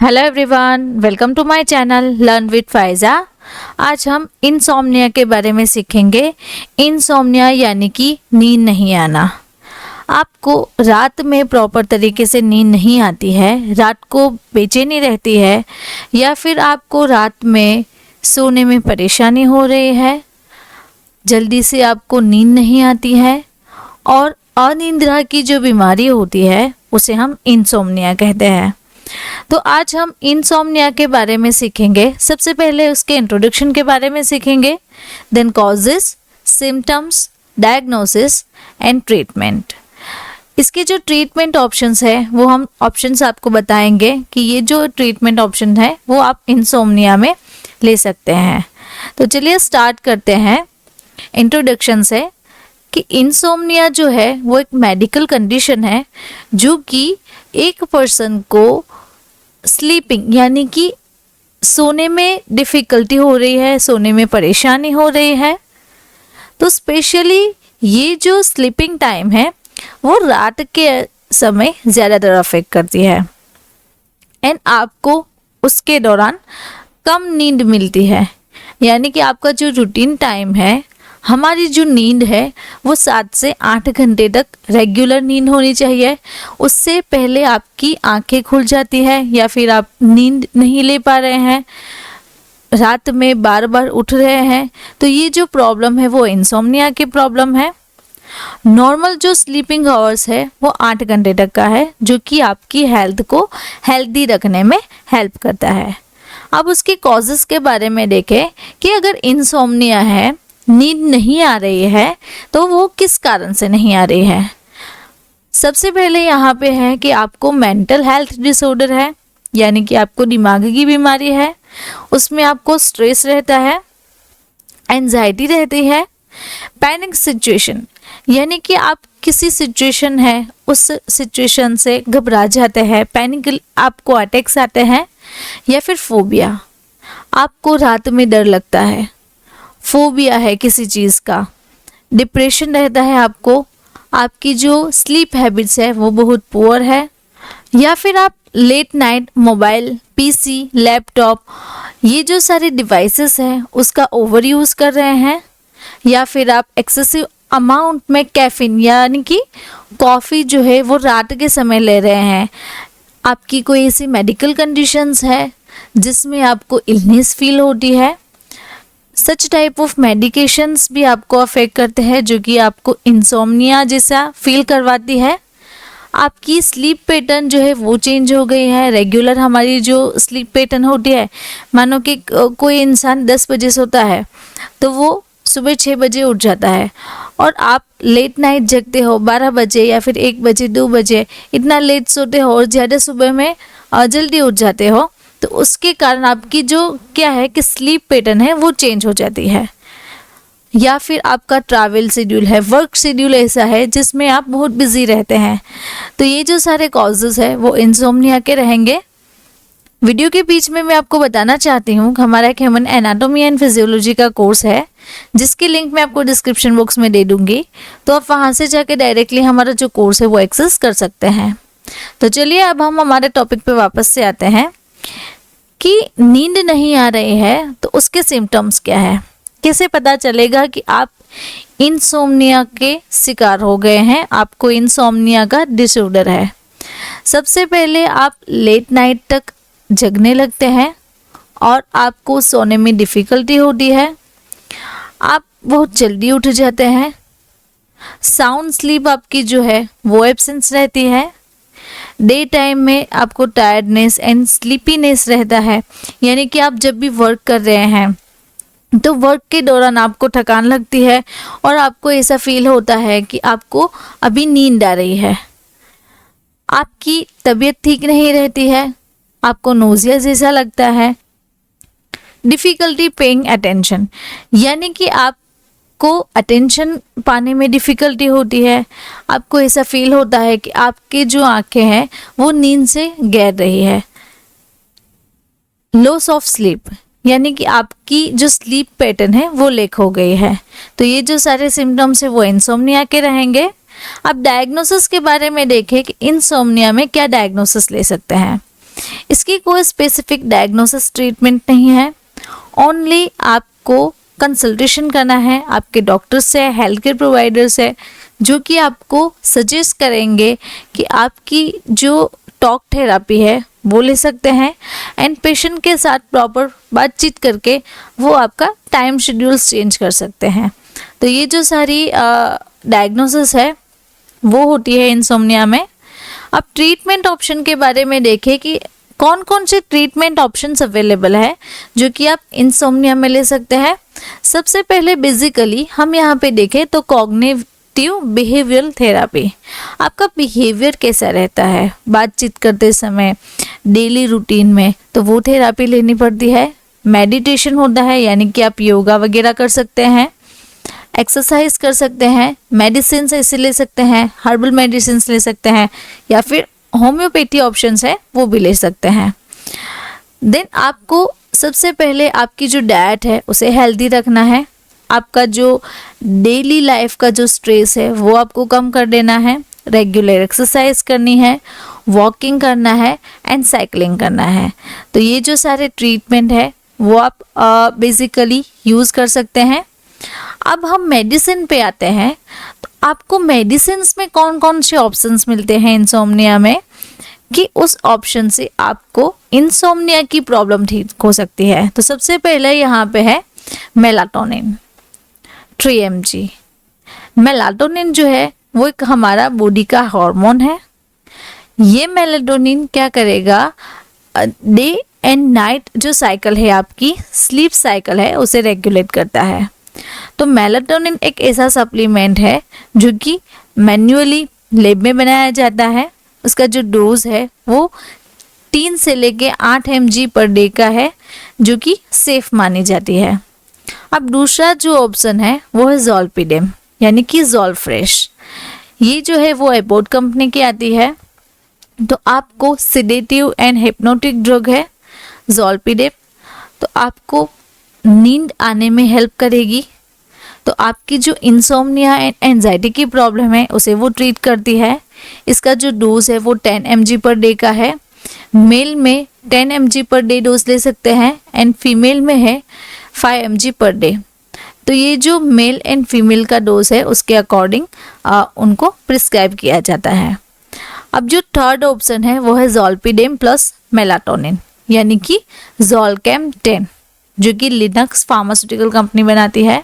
Hello everyone, welcome to my channel learn with Faiza. आज हम insomnia के बारे में सीखेंगे। इनसोम्निया यानी कि नींद नहीं आना। आपको रात में प्रॉपर तरीके से नींद नहीं आती है, रात को बेचैनी रहती है, या फिर आपको रात में सोने में परेशानी हो रही है, जल्दी से आपको नींद नहीं आती है और अनिद्रा की जो बीमारी होती है उसे हम इनसोम्निया कहते हैं। तो आज हम इनसोम्निया के बारे में सीखेंगे। सबसे पहले उसके इंट्रोडक्शन के बारे में सीखेंगे, then causes, symptoms, diagnosis and treatment. इसके जो ट्रीटमेंट ऑप्शंस है वो हम ऑप्शंस आपको बताएंगे कि ये जो ट्रीटमेंट ऑप्शन है वो आप इनसोम्निया में ले सकते हैं। तो चलिए स्टार्ट करते हैं। इंट्रोडक्शन से कि इनसोम्निया जो है वो एक मेडिकल कंडीशन है जो कि एक पर्सन को स्लीपिंग यानी कि सोने में डिफ़िकल्टी हो रही है, सोने में परेशानी हो रही है, तो स्पेशली ये जो स्लीपिंग टाइम है वो रात के समय ज़्यादातर अफेक्ट करती है एंड आपको उसके दौरान कम नींद मिलती है। यानी कि आपका जो रूटीन टाइम है, हमारी जो नींद है वो 7 से 8 घंटे तक रेगुलर नींद होनी चाहिए। उससे पहले आपकी आंखें खुल जाती है या फिर आप नींद नहीं ले पा रहे हैं, रात में बार बार उठ रहे हैं, तो ये जो प्रॉब्लम है वो इनसोम्निया की प्रॉब्लम है। नॉर्मल जो स्लीपिंग आवर्स है वो 8 घंटे तक का है, जो कि आपकी हेल्थ को हेल्दी रखने में हेल्प करता है। अब उसके कॉजेस के बारे में देखें कि अगर इनसोम्निया है, नींद नहीं आ रही है, तो वो किस कारण से नहीं आ रही है। सबसे पहले यहाँ पे है कि आपको मेंटल हेल्थ डिसऑर्डर है, यानी कि आपको दिमाग की बीमारी है, उसमें आपको स्ट्रेस रहता है, एंजाइटी रहती है, पैनिक सिचुएशन यानी कि आप किसी सिचुएशन है उस सिचुएशन से घबरा जाते हैं, पैनिक आपको अटैक्स आते हैं, या फिर फोबिया, आपको रात में डर लगता है, फोबिया है किसी चीज़ का, डिप्रेशन रहता है आपको, आपकी जो स्लीप हैबिट्स है वो बहुत पुअर है, या फिर आप late night mobile, PC, laptop ये जो सारे डिवाइसेस हैं उसका ओवर यूज़ कर रहे हैं, या फिर आप एक्सेसिव अमाउंट में कैफीन यानी कि कॉफ़ी जो है वो रात के समय ले रहे हैं। आपकी कोई ऐसी मेडिकल कंडीशंस है जिसमें आपको इलनेस फील होती है, सच टाइप ऑफ मेडिकेशंस भी आपको अफेक्ट करते हैं जो कि आपको इनसोम्निया जैसा फील करवाती है। आपकी स्लीप पैटर्न जो है वो चेंज हो गई है। रेगुलर हमारी जो स्लीप पैटर्न होती है, मानो कि कोई इंसान 10 बजे सोता है तो वो सुबह 6 बजे उठ जाता है, और आप लेट नाइट जगते हो 12 बजे या फिर 1 बजे 2 बजे, इतना लेट सोते हो और ज़्यादा सुबह में जल्दी उठ जाते हो, तो उसके कारण आपकी जो क्या है कि स्लीप पैटर्न है वो चेंज हो जाती है। या फिर आपका ट्रैवल शेड्यूल है, वर्क शेड्यूल ऐसा है जिसमें आप बहुत बिजी रहते हैं, तो ये जो सारे कॉजेज़ है वो इनसोम्निया के रहेंगे। वीडियो के बीच में मैं आपको बताना चाहती हूँ कि हमारा एक ह्यूमन एनाटॉमी एंड फिजियोलॉजी का कोर्स है, जिसकी लिंक मैं आपको डिस्क्रिप्शन बॉक्स में दे दूँगी, तो आप वहाँ से जाके डायरेक्टली हमारा जो कोर्स है वो एक्सेस कर सकते हैं। तो चलिए अब हम हमारे टॉपिक पे वापस से आते हैं कि नींद नहीं आ रही है तो उसके सिम्टम्स क्या है, कैसे पता चलेगा कि आप इनसोम्निया के शिकार हो गए हैं, आपको इनसोम्निया का डिसऑर्डर है। सबसे पहले आप लेट नाइट तक जगने लगते हैं और आपको सोने में डिफ़िकल्टी होती है, आप बहुत जल्दी उठ जाते हैं, साउंड स्लीप आपकी जो है वो एब्सेंस रहती है, डे टाइम में आपको टायर्डनेस एंड स्लीपीनेस रहता है, यानी कि आप जब भी वर्क कर रहे हैं तो वर्क के दौरान आपको थकान लगती है और आपको ऐसा फील होता है कि आपको अभी नींद आ रही है, आपकी तबीयत ठीक नहीं रहती है, आपको नोज़िया जैसा लगता है, डिफ़िकल्टी पेइंग अटेंशन यानी कि आपको अटेंशन पाने में डिफ़िकल्टी होती है, आपको ऐसा फील होता है कि आपके जो आंखें हैं वो नींद से गैर रही है, लॉस ऑफ स्लीप यानी कि आपकी जो स्लीप पैटर्न है वो लेक हो गई है। तो ये जो सारे सिम्टम्स है वो इनसोम्निया के रहेंगे। अब डायग्नोसिस के बारे में देखें कि इनसोम्निया में क्या डायग्नोसिस ले सकते हैं। इसकी कोई स्पेसिफिक डायग्नोसिस ट्रीटमेंट नहीं है, ओनली आपको कंसल्टेशन करना है आपके डॉक्टर से, हेल्थ केयर प्रोवाइडर से, जो कि आपको सजेस्ट करेंगे कि आपकी जो टॉक थेरापी है वो ले सकते हैं, एंड पेशेंट के साथ प्रॉपर बातचीत करके वो आपका टाइम शेड्यूल्स चेंज कर सकते हैं। तो ये जो सारी डायग्नोसिस है वो होती है इंसोम्निया में। अब ट्रीटमेंट ऑप्शन के बारे में देखें कि कौन कौन से ट्रीटमेंट ऑप्शंस अवेलेबल है जो कि आप इंसोम्निया में ले सकते हैं। सबसे पहले बेसिकली हम यहाँ पे देखें तो कॉग्निटिव बिहेवियरल थेरापी। आपका बिहेवियर कैसा रहता है बातचीत करते समय, डेली रूटीन में, तो वो थेरापी लेनी पड़ती है। मेडिटेशन होता है, यानी कि आप योगा वगैरह कर सकते हैं, एक्सरसाइज कर सकते हैं, मेडिसिन ऐसे ले सकते हैं, हर्बल मेडिसिन ले सकते हैं, या फिर होम्योपैथी ऑप्शंस है वो भी ले सकते हैं। देन आपको सबसे पहले आपकी जो डाइट है उसे हेल्दी रखना है। आपका जो डेली लाइफ का जो स्ट्रेस है वो आपको कम कर देना है। रेगुलर एक्सरसाइज करनी है, वॉकिंग करना है एंड साइकिलिंग करना है। तो ये जो सारे ट्रीटमेंट है वो आप बेसिकली यूज़ कर सकते हैं। अब हम मेडिसिन पे आते हैं, तो आपको मेडिसिन्स में कौन कौन से ऑप्शंस मिलते हैं इंसोम्निया में, कि उस ऑप्शन से आपको इंसोम्निया की प्रॉब्लम ठीक हो सकती है। तो सबसे पहले यहाँ पे है मेलाटोनिन 3 mg। मेलाटोनिन जो है वो एक हमारा बॉडी का हार्मोन है। ये मेलाटोनिन क्या करेगा, डे एंड नाइट जो साइकिल है, आपकी स्लीप साइकिल है, उसे रेगुलेट करता है। तो मेलाटोनिन एक ऐसा सप्लीमेंट है जो कि मैन्युअली लैब में बनाया जाता है। उसका जो डोज है वो 3 से लेके 8 mg पर डे का है, जो कि सेफ मानी जाती है। अब दूसरा जो ऑप्शन है वो है ज़ोलपीडेम, यानी कि ज़ोलफ्रेश। ये जो है वो एबॉट कंपनी की आती है। तो आपको सिडेटिव एंड हिप्नोटिक ड्रग है ज़ोलपीडेम। तो आपको नींद आने में हेल्प करेगी। तो आपकी जो इंसोम्निया एंड एंजाइटी की प्रॉब्लम है उसे वो ट्रीट करती है। इसका जो डोज है वो 10 mg पर डे का है। मेल में 10 mg पर डे डोज ले सकते हैं एंड फीमेल में है 5 mg पर डे। तो ये जो मेल एंड फीमेल का डोज है उसके अकॉर्डिंग उनको प्रिस्क्राइब किया जाता है। अब जो थर्ड ऑप्शन है वो है ज़ोलपीडेम प्लस मेलाटोनिन, यानी कि ज़ोलकेम 10, जो कि लिनक्स फार्मास्यूटिकल कंपनी बनाती है।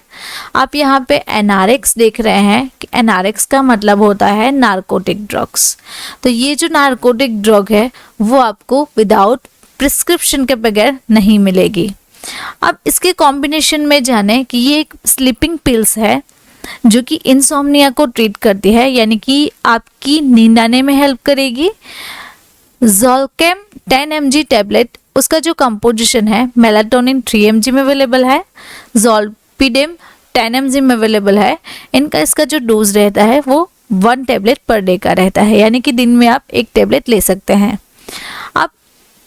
आप यहाँ पे एनआरएक्स देख रहे हैं कि एनआरएक्स का मतलब होता है नारकोटिक ड्रग्स। तो ये जो नारकोटिक ड्रग है वो आपको विदाउट प्रिस्क्रिप्शन के बगैर नहीं मिलेगी। अब इसके कॉम्बिनेशन में जाने कि ये एक स्लीपिंग पिल्स है जो कि इंसोम्निया को ट्रीट करती है, यानी कि आपकी नींद आने में हेल्प करेगी। ज़ोलकेम 10 mg टैबलेट, उसका जो कंपोजिशन है मेलाटोनिन 3 mg में अवेलेबल है, ज़ोलपीडेम 10 mg में अवेलेबल है। इसका जो डोज रहता है वो 1 टैबलेट पर डे का रहता है, यानी कि दिन में आप 1 टैबलेट ले सकते हैं। अब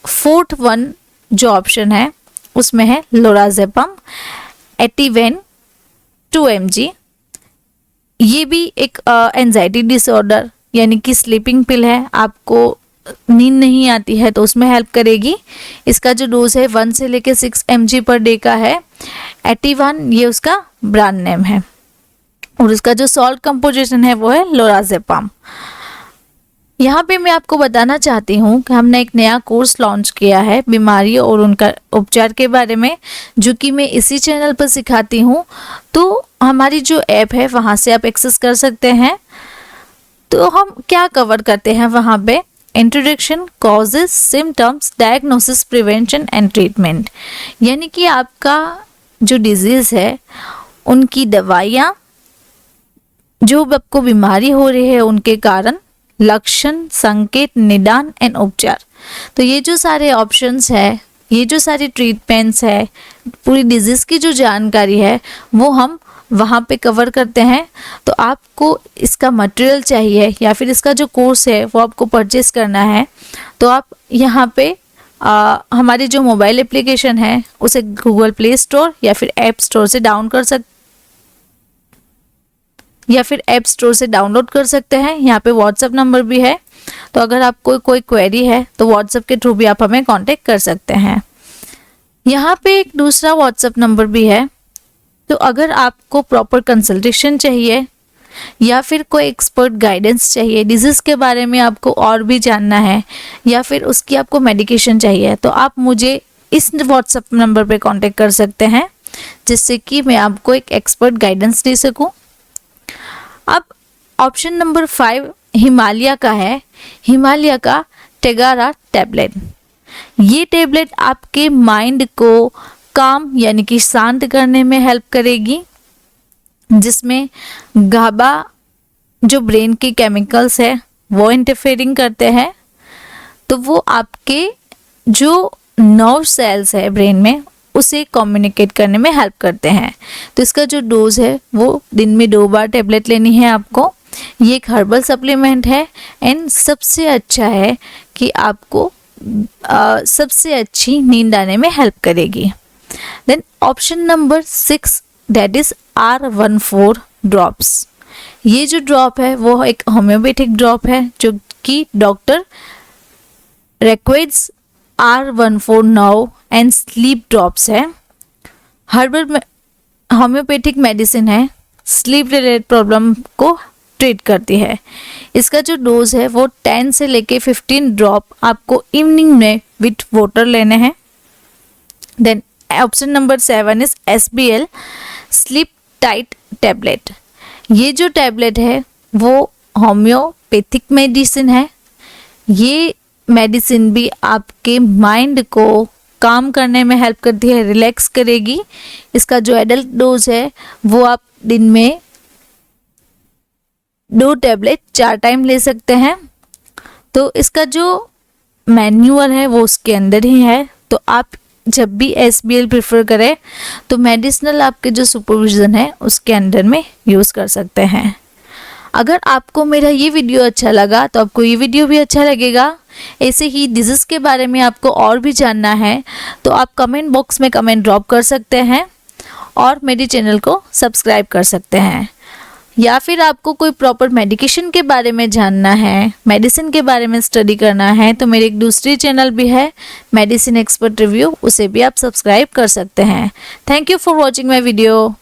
फोर्थ वन जो ऑप्शन है उसमें है लोराज़ेपम एटिवेन 2 mg। ये भी एक एंजाइटी डिसऑर्डर यानी कि स्लीपिंग पिल है। आपको नींद नहीं आती है तो उसमें हेल्प करेगी। इसका जो डोज है 1 से लेके 6 mg पर डे का है। एटिवान ये उसका ब्रांड नेम है और उसका जो सॉल्ट कंपोजिशन है वो है लोराज़ेपम। यहाँ पे मैं आपको बताना चाहती हूँ कि हमने एक नया कोर्स लॉन्च किया है बीमारियों और उनका उपचार के बारे में, जो कि मैं इसी चैनल पर सिखाती हूँ। तो हमारी जो ऐप है वहाँ से आप एक्सेस कर सकते हैं। तो हम क्या कवर करते हैं वहाँ पे, introduction, causes, symptoms, diagnosis, prevention and treatment, यानी कि आपका जो डिजीज़ है उनकी दवाइयाँ, जो आपको बीमारी हो रही है उनके कारण, लक्षण, संकेत, निदान एंड उपचार। तो ये जो सारे ऑप्शंस है, ये जो सारी ट्रीटमेंट्स है, पूरी डिजीज़ की जो जानकारी है वो हम वहाँ पे कवर करते हैं। तो आपको इसका मटेरियल चाहिए या फिर इसका जो कोर्स है वो आपको परचेस करना है तो आप यहाँ पे हमारी जो मोबाइल एप्लीकेशन है उसे गूगल प्ले स्टोर या फिर ऐप स्टोर से डाउनलोड कर सकते हैं। यहाँ पे व्हाट्सएप नंबर भी है, तो अगर आपको कोई क्वेरी है तो व्हाट्सएप के थ्रू भी आप हमें कांटेक्ट कर सकते हैं। यहाँ पे एक दूसरा व्हाट्सएप नंबर भी है, तो अगर आपको प्रॉपर कंसल्टेशन चाहिए या फिर कोई एक्सपर्ट गाइडेंस चाहिए, डिजीज़ के बारे में आपको और भी जानना है या फिर उसकी आपको मेडिकेशन चाहिए, तो आप मुझे इस व्हाट्सएप नंबर पे कांटेक्ट कर सकते हैं, जिससे कि मैं आपको एक एक्सपर्ट गाइडेंस दे सकूं। अब ऑप्शन नंबर 5 हिमालय का है, हिमालय का टेगारा टैबलेट। ये टैबलेट आपके माइंड को काम यानी कि शांत करने में हेल्प करेगी, जिसमें गाबा जो ब्रेन के केमिकल्स है वो इंटरफेयरिंग करते हैं, तो वो आपके जो नर्व सेल्स है ब्रेन में उसे कम्युनिकेट करने में हेल्प करते हैं। तो इसका जो डोज है वो दिन में 2 बार टैबलेट लेनी है आपको। ये एक हर्बल सप्लीमेंट है एंड सबसे अच्छा है कि आपको सबसे अच्छी नींद आने में हेल्प करेगी। Then option number 6 that is R14 drops. ये जो ड्रॉप है वो एक होम्योपैथिक ड्रॉप है जो कि doctor recommends R14 now and sleep drops है। हर्बल होम्योपैथिक मेडिसिन है, स्लीप रिलेटेड प्रॉब्लम को ट्रीट करती है। इसका जो डोज है वो 10 से लेके 15 ड्रॉप आपको इवनिंग में विथ वाटर लेने हैं। Then option number 7 is SBL sleep tight tablet. ये जो टैबलेट है वो होम्योपैथिक मेडिसिन है। ये मेडिसिन भी आपके माइंड को काम करने में हेल्प करती है, रिलैक्स करेगी। इसका जो एडल्ट डोज है वो आप दिन में 2 टैबलेट 4 टाइम ले सकते हैं। तो इसका जो मैन्यूअल है वो उसके अंदर ही है, तो आप जब भी SBL प्रेफर करें तो मेडिसिनल आपके जो सुपरविजन है उसके अंडर में यूज़ कर सकते हैं। अगर आपको मेरा ये वीडियो अच्छा लगा तो आपको ये वीडियो भी अच्छा लगेगा। ऐसे ही डिजीज़ के बारे में आपको और भी जानना है तो आप कमेंट बॉक्स में कमेंट ड्रॉप कर सकते हैं और मेरे चैनल को सब्सक्राइब कर सकते हैं। या फिर आपको कोई प्रॉपर मेडिकेशन के बारे में जानना है, मेडिसिन के बारे में स्टडी करना है, तो मेरी एक दूसरी चैनल भी है मेडिसिन एक्सपर्ट रिव्यू, उसे भी आप सब्सक्राइब कर सकते हैं। Thank you for watching my video.